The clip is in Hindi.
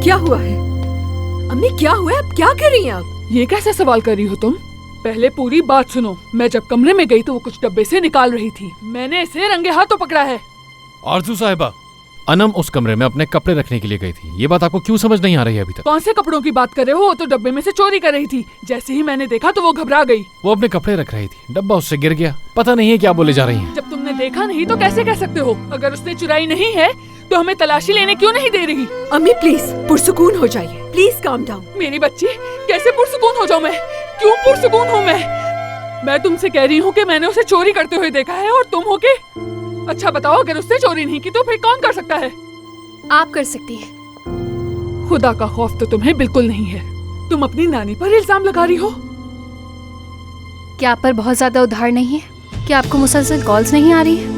क्या हुआ है? अम्मी क्या हुआ है? अब क्या कर रही हैं आप? ये कैसे सवाल कर रही हो तुम? पहले पूरी बात सुनो। मैं जब कमरे में गई तो वो कुछ डब्बे से निकाल रही थी। मैंने इसे रंगे हाथों पकड़ा है। आरजू साहिबा, अनम उस कमरे में अपने कपड़े रखने के लिए गई थी। ये बात आपको क्यों समझ नहीं आ रही है अभी तक? कौन से कपड़ों की बात कर रहे हो? वो तो डब्बे में से चोरी कर रही थी। जैसे ही मैंने देखा तो वो घबरा गई। वो अपने कपड़े रख रही थी, डब्बा उससे गिर गया। पता नहीं है क्या बोले जा रही हैं। जब तुमने देखा नहीं तो कैसे कह सकते हो? अगर उसने चुराई नहीं है तो हमें तलाशी लेने क्यों नहीं दे रही? अम्मी प्लीज पुरसुकून हो जाइए, प्लीज काम डाउन। मेरी बच्ची, कैसे पुरसुकून हो जाऊं मैं? क्यों पुरसुकून हूँ मैं तुमसे कह रही हूँ कि मैंने उसे चोरी करते हुए देखा है और तुम हो के? अच्छा बताओ, अगर उसने चोरी नहीं की तो फिर कौन कर सकता है? आप कर सकती हैं। खुदा का खौफ तो तुम्हें बिल्कुल नहीं है। तुम अपनी नानी पर इल्जाम लगा रही हो। क्या आप पर बहुत ज्यादा उधार नहीं है? क्या आपको मुसलसल कॉल्स नहीं आ रही है?